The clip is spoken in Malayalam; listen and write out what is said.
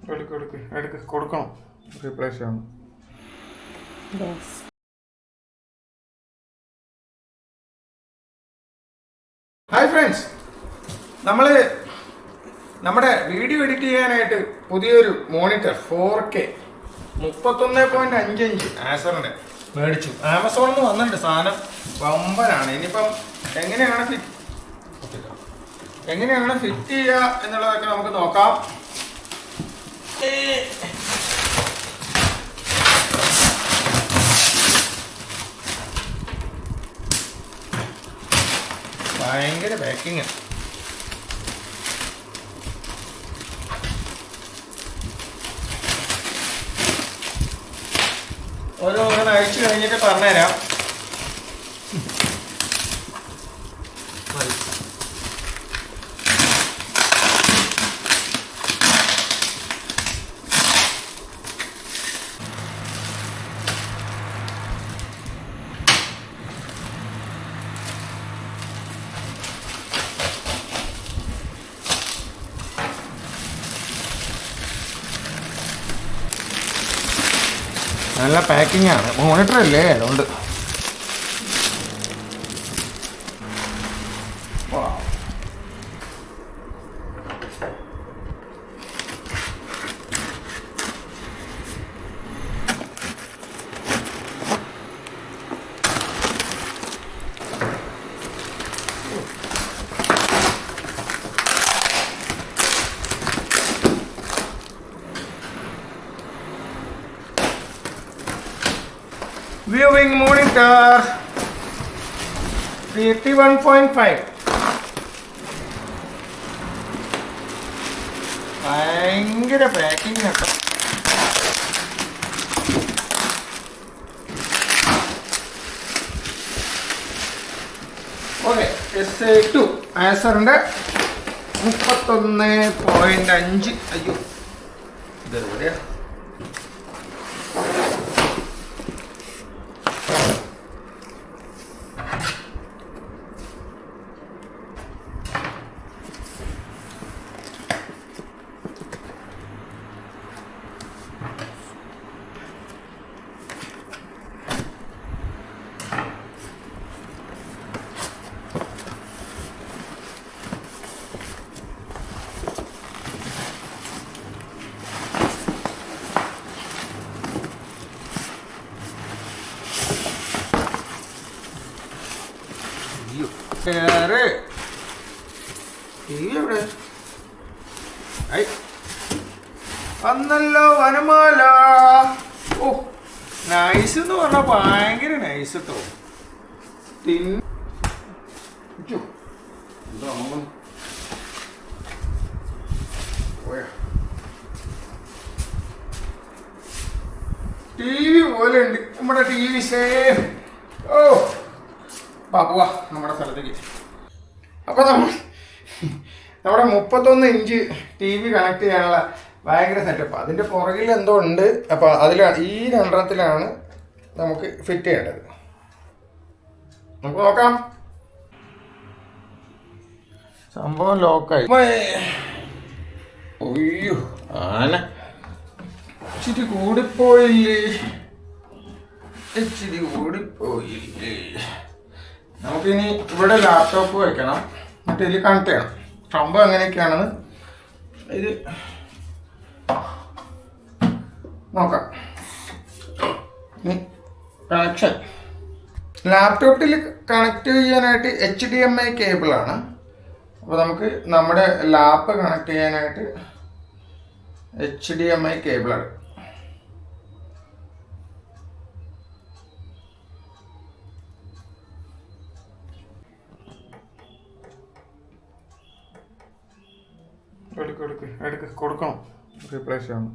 കൊടുക്കണം, റീപ്ലേസ് ചെയ്യണം. ഹായ് ഫ്രണ്ട്സ്, നമ്മുടെ വീഡിയോ എഡിറ്റ് ചെയ്യാനായിട്ട് പുതിയൊരു മോണിറ്റർ 4K 31.5 ഇഞ്ച് ആസറിൻ്റെ മേടിച്ചു. ആമസോണിൽ നിന്ന് വന്നിട്ടുണ്ട് സാധനം, വമ്പനാണ്. ഇനിയിപ്പം എങ്ങനെയാണ് ഫിറ്റ് ചെയ്യുക എന്നുള്ളതൊക്കെ നമുക്ക് നോക്കാം. ഭയങ്കര പാക്കിങ്. ഓരോന്ന് അഴിച്ചു കഴിഞ്ഞിട്ട് പറഞ്ഞുതരാം. നല്ല പാക്കിംഗ് ആണ്, മോണിറ്റർ അല്ലേ, അതുകൊണ്ട്. Viewing monitor 81.5. ഭയങ്കര പാക്കിംഗ് കേട്ടോ. Okay, SA2 ആസറിൻ്റെ 31.5. അയ്യോ, ഇതെവിടെയാ? എവിടെ വന്നല്ലോ വനമാല. ഓ, നൈസ് എന്ന് പറഞ്ഞാൽ ഭയങ്കര നൈസ് കേട്ടോ. TV പോലെ ഉണ്ട് നമ്മുടെ TV. സേഫ്. ഓ പോവാ നമ്മുടെ സ്ഥലത്തേക്ക്. അപ്പോൾ നമ്മുടെ 31 ഇഞ്ച് TV കണക്ട് ചെയ്യാനുള്ള ഭയങ്കര സെറ്റപ്പ്. അതിൻ്റെ പുറകിൽ എന്തോ ഉണ്ട്. അപ്പോൾ ഈ രണ്ടെണ്ണത്തിലാണ് നമുക്ക് ഫിറ്റ് ചെയ്യേണ്ടത്. നമുക്ക് നോക്കാം. സംഭവം ലോക്കായി. ഒയ്യോ, ആന ഇച്ചിരി കൂടിപ്പോയില്ലേ. നമുക്കിനി ഇവിടെ ലാപ്ടോപ്പ് വയ്ക്കണം, മറ്റേ ഇതിൽ കണക്ട് ചെയ്യണം. സംഭവം എങ്ങനെയൊക്കെയാണെന്ന് ഇത് നോക്കാം. കണക്ഷൻ ലാപ്ടോപ്പിൽ കണക്ട് ചെയ്യാനായിട്ട് HDMI കേബിളാണ്. അപ്പോൾ നമുക്ക് നമ്മുടെ ലാപ്പ് കണക്ട് ചെയ്യാനായിട്ട് HDMI കേബിളാണ്. കൊടുക്കണം, റീപ്ലേസ് ചെയ്യണം.